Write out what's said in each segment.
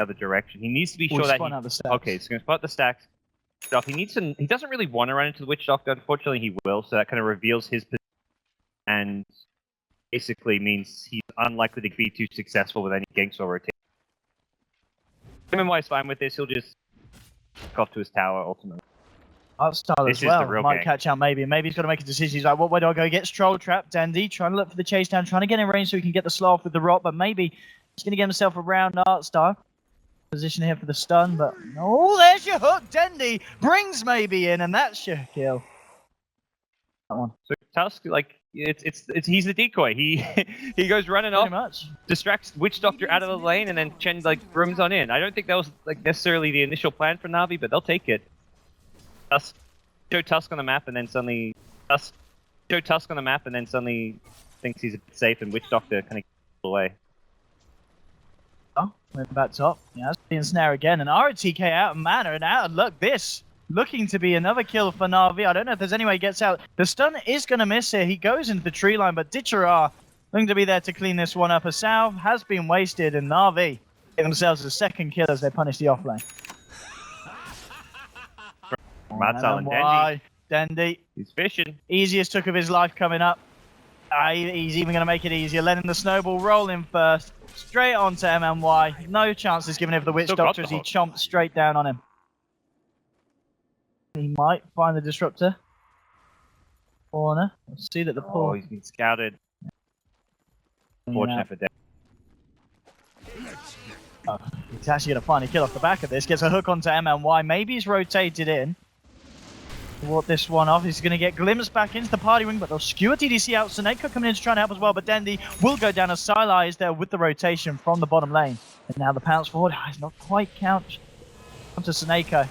the other direction. He needs to be sure that okay, he's going to spot the stacks. Stuff. He needs to. He doesn't really want to run into the Witch Doctor. Unfortunately, he will. So that kind of reveals his position, and basically means he's unlikely to be too successful with any ganks or rotation. MMY is fine with this. He'll just go off to his tower ultimately. Upstart as well. Might catch out maybe. Maybe he's got to make a decision. He's like, what way do I go? Get Stroll Trap. Dendi trying to look for the chase down, trying to get in range so he can get the slow off with the rot, but maybe he's going to get himself around Artstar. Position here for the stun, but oh, there's your hook. Dendi brings maybe in, and that's your kill. That one. So Tusk, like he's the decoy. He goes running off, distracts Witch Doctor out of the lane, and then Chen like brooms on in. I don't think that was like necessarily the initial plan for Na'Vi, but they'll take it. Tusk, show Tusk on the map, and then suddenly show Tusk on the map, and then suddenly thinks he's a bit safe, and Witch Doctor kind of gets away. Oh, went back top. Yeah, that's being snare again. And RTK out of mana and out of luck. This looking to be another kill for Na'Vi. I don't know if there's any way he gets out. The stun is going to miss here. He goes into the tree line, but Ditchara looking to be there to clean this one up. A salve has been wasted, and Na'Vi get themselves a second kill as they punish the offlane. Dendi. He's fishing. Easiest took of his life coming up. He's even going to make it easier. Letting the snowball roll in first. Straight on to MMY. No chances given him for the Witch Doctor as he chomped straight down on him. He might find the disruptor. Corner. We'll see that the pull. Oh, he's been scouted. Unfortunate for Dendi. Oh, he's actually going to find a kill off the back of this. Gets a hook onto MMY. Maybe he's rotated in. Ward this one off. He's going to get glimpsed back into the party ring, but they'll skewer DDC out. Seneko coming in to try and help as well, but Dendi will go down as Sylar is there with the rotation from the bottom lane. And now the pounce forward. He's not quite count. Come to Seneko.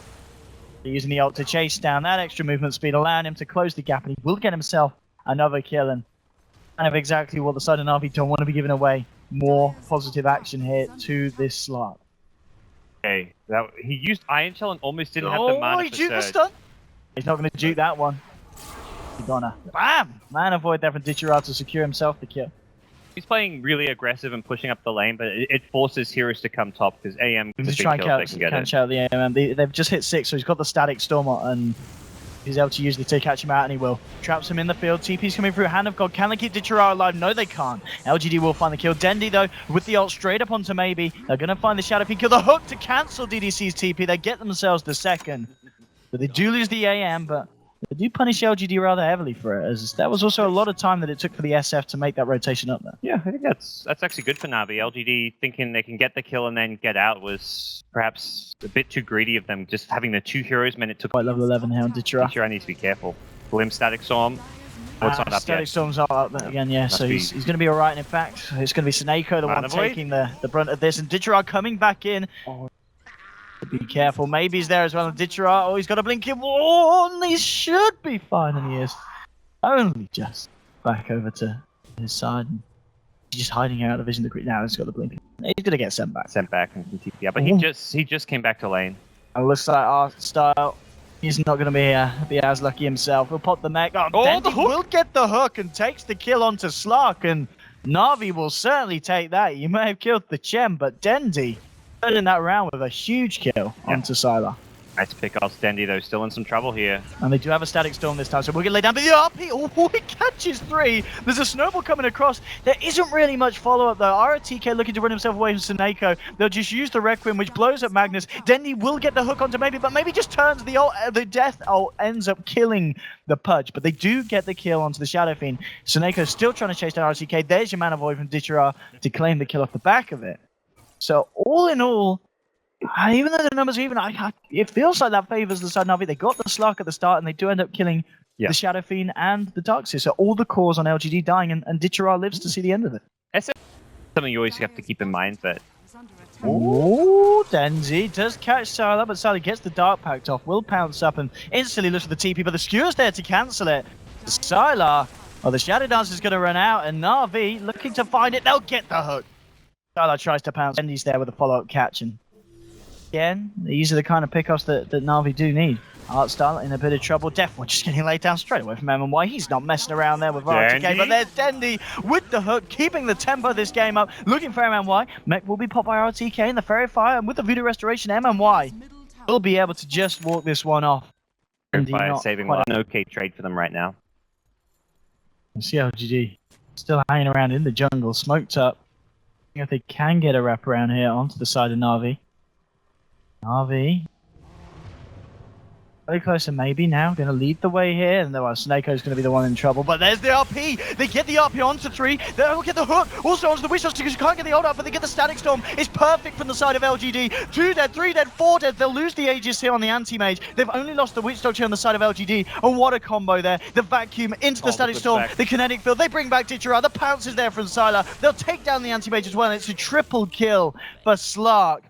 Using the ult to chase down that extra movement speed, allowing him to close the gap, and he will get himself another kill. And kind of exactly what the side of Na'Vi don't want to be giving away. More positive action here to this slot. Okay, he used Iron Shell and almost didn't have the mana he juked the stun. He's not going to juke that one. He's gonna. Bam! Man avoid there from Ditchara to secure himself the kill. He's playing really aggressive and pushing up the lane, but it forces heroes to come top because AM can try and catch out the AM. They've just hit 6, so he's got the static storm and he's able to use it to catch him out, and he will. Traps him in the field. TP's coming through. Hand of God. Can they keep Ditchara alive? No, they can't. LGD will find the kill. Dendi, though, with the ult straight up onto maybe. They're going to find the Shadow Fiend. Kill the hook to cancel DDC's TP. They get themselves the second. But they do lose the AM, but they do punish LGD rather heavily for it, as that was also a lot of time that it took for the SF to make that rotation up there. Yeah, I think that's actually good for Na'Vi. LGD thinking they can get the kill and then get out was perhaps a bit too greedy of them. Just having the 2 heroes meant it took... Quite level 11 here on Ditchara. Ditchara needs to be careful. Limb Static Storm. Static Storm's all up there again, yeah, so he's going to be alright. In fact, it's going to be Seneko, the one taking the brunt of this, and Ditchara coming back in. Be careful, maybe he's there as well. And Ditchara, oh, he's got a blink in. Oh, and he should be fine, and he is only just back over to his side. And he's just hiding out of vision. Now he's got the blink. He's gonna get sent back. Sent back and TP. Yeah, but he just came back to lane. And looks like our style. He's not gonna be as lucky himself. He'll pop the mech. Oh, Dendi will get the hook and takes the kill onto Slark, and Na'Vi will certainly take that. You may have killed the Chen, but Dendi in that round with a huge kill onto Sylar. Nice pick off Dendi, though. Still in some trouble here. And they do have a static storm this time, so we're going to lay down. But the RP, oh, he catches 3. There's a snowball coming across. There isn't really much follow-up, though. RTK looking to run himself away from Seneko. They'll just use the Requiem, which blows up Magnus. Dendi will get the hook onto maybe, but maybe just turns the ult. The death ult ends up killing the Pudge, but they do get the kill onto the Shadow Fiend. Seneko still trying to chase down RTK. There's your mana void from Ditchara to claim the kill off the back of it. So all in all, even though the numbers are even, it feels like that favors the side Na'Vi. They got the Slark at the start, and they do end up killing the Shadow Fiend and the Darkseer. So all the cores on LGD dying, and Ditchara lives to see the end of it. That's something you always have to keep in mind, but... Oh, Dendi does catch Sylar, but Sylar gets the Dark Pact off, will pounce up and instantly looks for the TP, but the Skewer's there to cancel it. Sylar, the Shadow Dance is going to run out, and Na'Vi looking to find it. They'll get the hook. Sylar tries to pounce. Dendi's there with a follow-up catch, and Again, these are the kind of pickups that Na'Vi do need. Artstyle in a bit of trouble. Defwatch just getting laid down straight away from MMY. He's not messing around there with RTK, but there's Dendi with the hook, keeping the tempo of this game up, looking for MMY. Mech will be popped by RTK in the Fairy Fire, and with the Voodoo Restoration, MMY will be able to just walk this one off. Fire saving one. An okay trade for them right now. We'll see LGD still hanging around in the jungle, smoked up. If they can get a wraparound here onto the side of Na'Vi. Na'Vi. Very close to maybe now, going to lead the way here, and Snakeo's going to be the one in trouble, but there's the RP! They get the RP onto 3, they'll get the hook, also onto the Witch Doctor because you can't get the ult up, but they get the Static Storm. It's perfect from the side of LGD. 2 dead, 3 dead, 4 dead, they'll lose the Aegis here on the Anti-Mage. They've only lost the Witch Doctor on the side of LGD, and what a combo there. The Vacuum into the Static Storm, the Kinetic Field, they bring back Ditchera, the Pounce is there from Sylar. They'll take down the Anti-Mage as well, and it's a triple kill for Slark.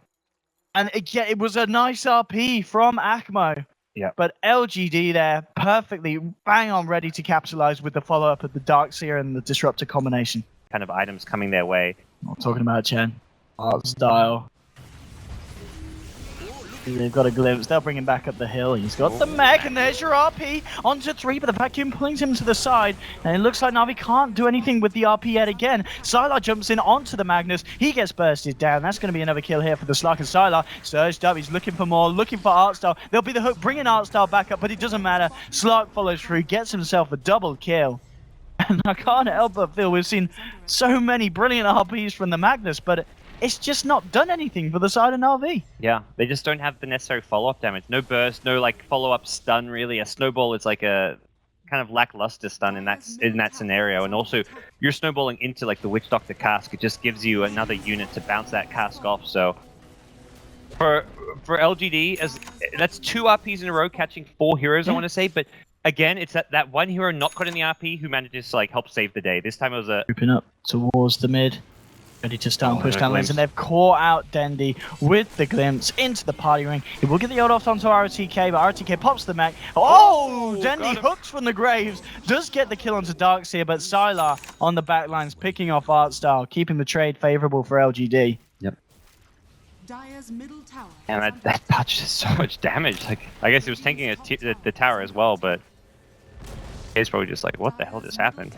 And again, it was a nice RP from Akmo. Yeah. But LGD there, perfectly bang on ready to capitalize with the follow-up of the Darkseer and the Disruptor combination. Kind of items coming their way. Not talking about Chen. Art style. They've got a glimpse. They'll bring him back up the hill. He's got the mech, and there's your RP onto 3, but the Vacuum pulls him to the side. And it looks like Na'Vi can't do anything with the RP yet again. Sylar jumps in onto the Magnus. He gets bursted down. That's going to be another kill here for the Slark, and Sylar surged up. He's looking for more, looking for Artstyle. There'll be the hook, bringing Artstyle back up, but it doesn't matter. Slark follows through, gets himself a double kill. And I can't help but feel we've seen so many brilliant RPs from the Magnus, but it's just not done anything for the side of Na'Vi. Yeah, they just don't have the necessary follow-up damage. No burst, no like follow-up stun really. A snowball is like a kind of lackluster stun in that scenario. And also, you're snowballing into like the Witch Doctor cask. It just gives you another unit to bounce that cask off. So for LGD, that's 2 RPs in a row catching 4 heroes, I want to say. But again, it's that one hero not caught in the RP who manages to like help save the day. This time it was a grouping up towards the mid. Ready to start and push down lanes, and they've caught out Dendi with the glimpse into the party ring. He will get the ult off onto RTK, but RTK pops the mech. Oh, Dendi hooks from the graves, does get the kill onto Darkseer, but Sylar on the back lines picking off Artstyle, keeping the trade favorable for LGD. Yep. And that Pudge does so much damage. Like, I guess he was tanking the tower as well, but he's probably just like, what the hell just happened?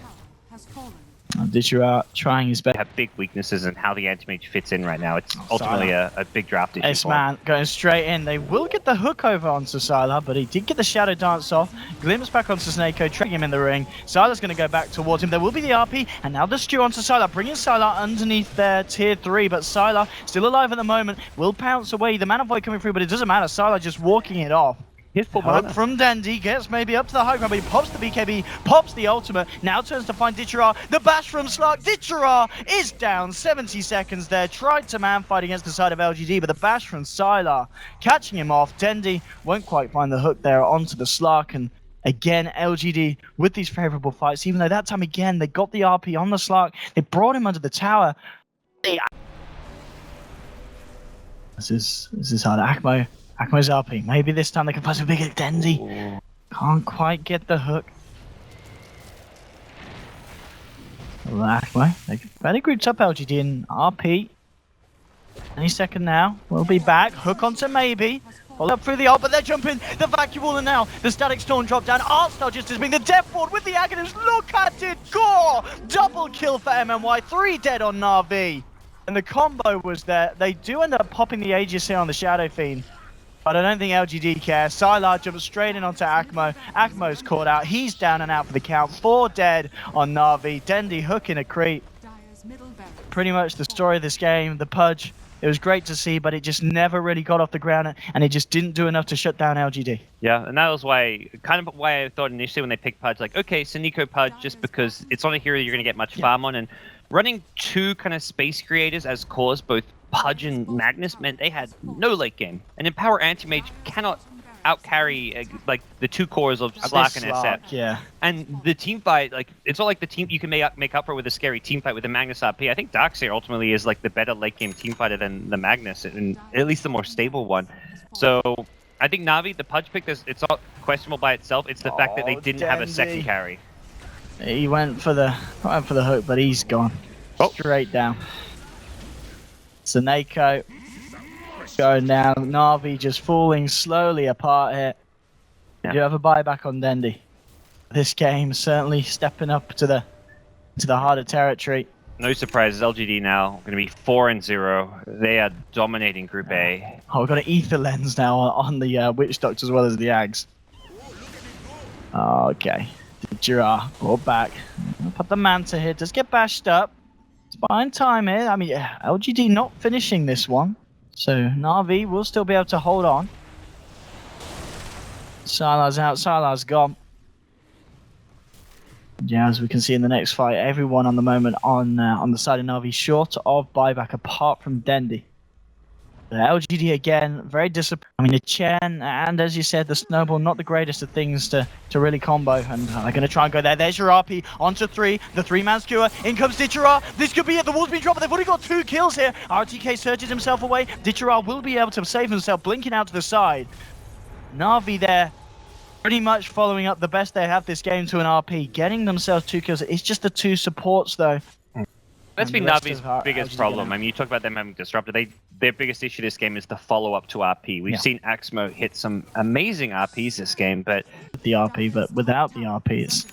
Ditchera trying his best. Have big weaknesses in how the Anti-Mage fits in right now. It's ultimately a big draft issue. S-Man going straight in. They will get the hook over onto Sylar, but he did get the Shadow Dance off. Glimpse back onto Snakeo, trapping him in the ring. Sylar's going to go back towards him. There will be the RP, and now the stew onto Sylar, bringing Sylar underneath their tier 3, but Sylar still alive at the moment. Will pounce away. The Mana Void coming through, but it doesn't matter. Sylar just walking it off. Here's Hook from Dendi, gets maybe up to the high ground, but he pops the BKB, pops the ultimate, now turns to find Ditchera. The bash from Slark, Ditchera is down, 70 seconds there, tried to man fight against the side of LGD, but the bash from Sylar, catching him off. Dendi won't quite find the hook there onto the Slark, and again, LGD with these favorable fights, even though that time again, they got the RP on the Slark, they brought him under the tower. This is hard. Akmo's RP. Maybe this time they can find some bigger Dendi. Ooh. Can't quite get the hook. Akmo. They fairly grouped up LGD in RP. Any second now. We'll be back. Hook onto maybe. Follow up through the ult, but they're jumping. The Vacuum Wall, and now the Static Storm drop down. Artstyle just as being the Death Ward with the Aghanim. Look at it go! Double kill for MMY. 3 dead on Na'Vi. And the combo was there. They do end up popping the Aegis here on the Shadow Fiend. But I don't think LGD cares. Sylar jumps straight in onto Akmo. Akmo's caught out. He's down and out for the count. 4 dead on Na'Vi. Dendi hooking a creep. Pretty much the story of this game. The Pudge. It was great to see, but it just never really got off the ground, and it just didn't do enough to shut down LGD. Yeah, and that was why I thought initially when they picked Pudge, like, okay, Sneeko Pudge, just because it's not a hero you're going to get much farm on, and running 2 kind of space creators as cores, both Pudge and Magnus, meant they had no late game. And Empower Anti-Mage cannot outcarry like the 2 cores of Slark and SF. Yeah. And the team fight, like, it's not like the team you can make up for with a scary team fight with the Magnus RP. I think Darkseer ultimately is like the better late game team fighter than the Magnus, and at least the more stable one. So I think Na'Vi, the Pudge pick, it's not questionable by itself. It's the fact that they didn't have a second carry. He went for the hook, but he's gone. Straight down. Snakeo Going down. Na'Vi just falling slowly apart here. Yeah. Do you have a buyback on Dendi? This game certainly stepping up to the harder territory. No surprises, LGD now going to be 4-0. They are dominating Group A. Oh, we've got an ether lens now on the Witch Doctor as well as the Ags. Okay. The Giraffe brought back. Put the Manta here. Does get bashed up. It's buying time here. I mean, LGD not finishing this one. So Na'Vi will still be able to hold on. Sylar's out. Sylar's gone. Yeah, as we can see in the next fight, everyone on the moment on the side of Na'Vi short of buyback apart from Dendi. The LGD again, very disappointing. I mean, the Chen and as you said, the Snowball, not the greatest of things to really combo. And they're going to try and go there. There's your RP onto 3. The 3-man skewer. In comes Ditchera. This could be it. The wall's been dropped, but they've already got 2 kills here. RTK surges himself away. Ditchera will be able to save himself, blinking out to the side. Na'Vi there. Pretty much following up the best they have this game to an RP, getting themselves 2 kills. It's just the 2 supports though. That's been Navi's biggest problem. I mean, you talk about them having disrupted. Their biggest issue this game is the follow-up to RP. We've seen Axmo hit some amazing RPs this game, but the RP, but without the RPs.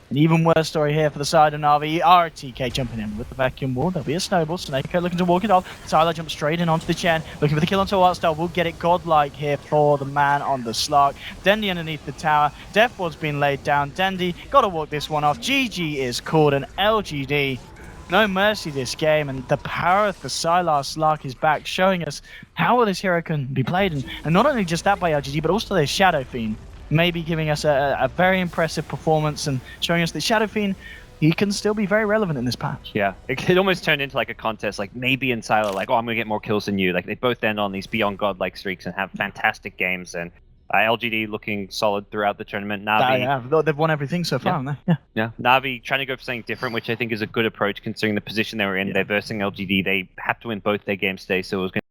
An even worse story here for the side of Na'Vi. RTK jumping in with the vacuum wall. There'll be a snowball. Snake looking to walk it off. Sylar jumps straight in onto the Chen. Looking for the kill onto Artstar. Will get it godlike here for the man on the Slark. Dendi underneath the tower. Death Ward's been laid down. Dendi got to walk this one off. GG is called an LGD. No mercy this game, and the power of the Sylar Slark is back, showing us how well this hero can be played. And not only just that by LGD, but also their Shadow Fiend. Maybe giving us a very impressive performance and showing us that Shadow Fiend, he can still be very relevant in this patch. Yeah, it almost turned into like a contest, like maybe in Sylar, like, oh, I'm going to get more kills than you. Like, they both end on these beyond godlike streaks and have fantastic games. And LGD looking solid throughout the tournament. Na'Vi, they've won everything so far, haven't they? Yeah. Na'Vi trying to go for something different, which I think is a good approach considering the position they were in. They're versing LGD. They have to win both their games today, so it was going